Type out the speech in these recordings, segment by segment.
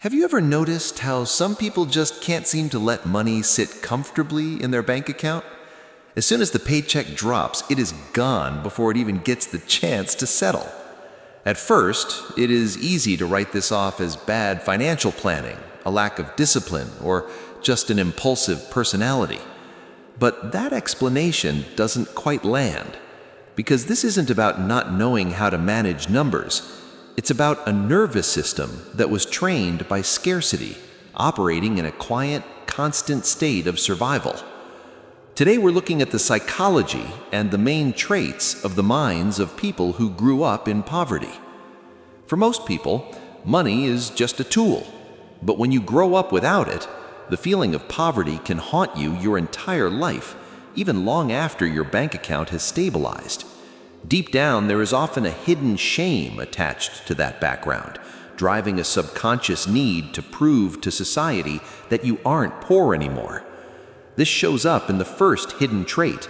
Have you ever noticed how some people just can't seem to let money sit comfortably in their bank account? As soon as the paycheck drops, it is gone before it even gets the chance to settle. At first, it is easy to write this off as bad financial planning, a lack of discipline, or just an impulsive personality. But that explanation doesn't quite land, because this isn't about not knowing how to manage numbers. It's about a nervous system that was trained by scarcity, operating in a quiet, constant state of survival. Today we're looking at the psychology and the main traits of the minds of people who grew up in poverty. For most people, money is just a tool. But when you grow up without it, the feeling of poverty can haunt you your entire life, even long after your bank account has stabilized. Deep down, there is often a hidden shame attached to that background, driving a subconscious need to prove to society that you aren't poor anymore. This shows up in the first hidden trait,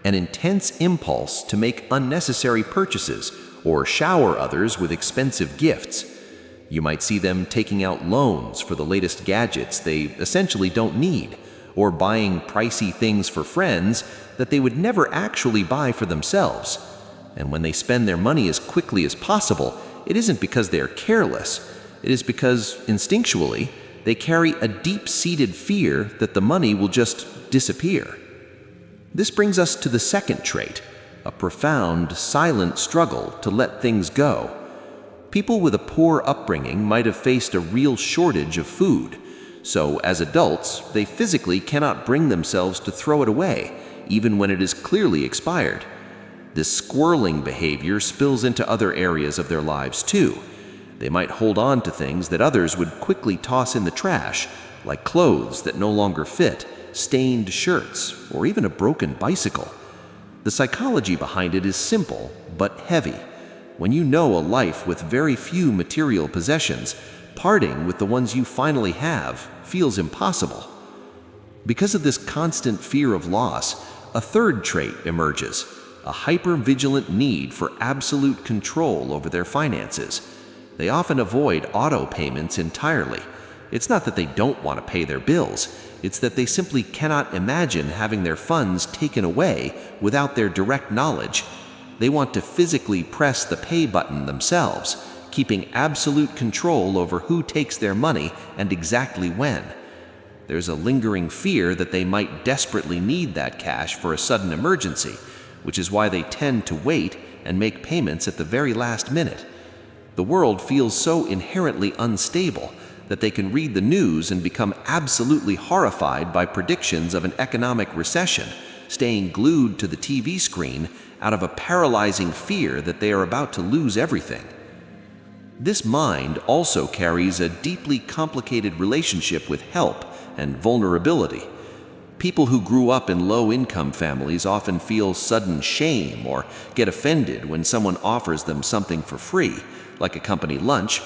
an intense impulse to make unnecessary purchases or shower others with expensive gifts. You might see them taking out loans for the latest gadgets they essentially don't need, or buying pricey things for friends that they would never actually buy for themselves. And when they spend their money as quickly as possible, it isn't because they are careless. It is because, instinctually, they carry a deep-seated fear that the money will just disappear. This brings us to the second trait, a profound, silent struggle to let things go. People with a poor upbringing might have faced a real shortage of food, so as adults, they physically cannot bring themselves to throw it away, even when it is clearly expired. This squirreling behavior spills into other areas of their lives too. They might hold on to things that others would quickly toss in the trash, like clothes that no longer fit, stained shirts, or even a broken bicycle. The psychology behind it is simple, but heavy. When you know a life with very few material possessions, parting with the ones you finally have feels impossible. Because of this constant fear of loss, a third trait emerges: a hyper-vigilant need for absolute control over their finances. They often avoid auto payments entirely. It's not that they don't want to pay their bills, it's that they simply cannot imagine having their funds taken away without their direct knowledge. They want to physically press the pay button themselves, keeping absolute control over who takes their money and exactly when. There's a lingering fear that they might desperately need that cash for a sudden emergency, which is why they tend to wait and make payments at the very last minute. The world feels so inherently unstable that they can read the news and become absolutely horrified by predictions of an economic recession, staying glued to the TV screen out of a paralyzing fear that they are about to lose everything. This mind also carries a deeply complicated relationship with help and vulnerability. People who grew up in low-income families often feel sudden shame or get offended when someone offers them something for free, like a company lunch.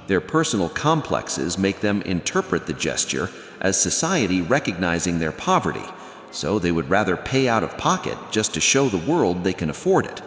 Their personal complexes make them interpret the gesture as society recognizing their poverty, so they would rather pay out of pocket just to show the world they can afford it.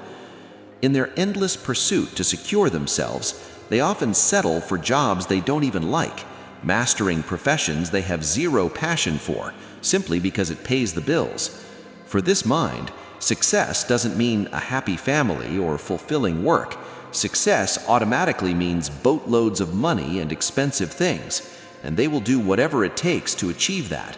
In their endless pursuit to secure themselves, they often settle for jobs they don't even like, mastering professions they have zero passion for, simply because it pays the bills. For this mind, success doesn't mean a happy family or fulfilling work. Success automatically means boatloads of money and expensive things, and they will do whatever it takes to achieve that.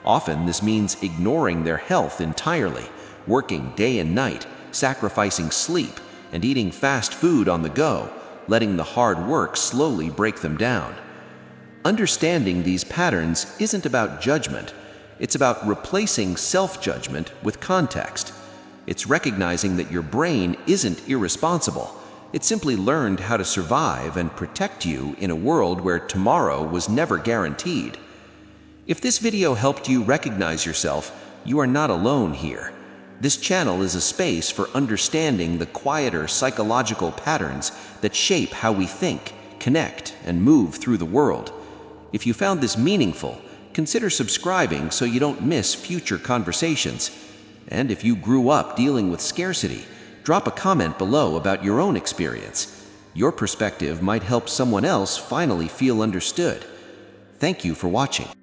Often this means ignoring their health entirely, working day and night, sacrificing sleep, and eating fast food on the go, letting the hard work slowly break them down. Understanding these patterns isn't about judgment. It's about replacing self-judgment with context. It's recognizing that your brain isn't irresponsible. It simply learned how to survive and protect you in a world where tomorrow was never guaranteed. If this video helped you recognize yourself, you are not alone here. This channel is a space for understanding the quieter psychological patterns that shape how we think, connect, and move through the world. If you found this meaningful, consider subscribing so you don't miss future conversations. And if you grew up dealing with scarcity, drop a comment below about your own experience. Your perspective might help someone else finally feel understood. Thank you for watching.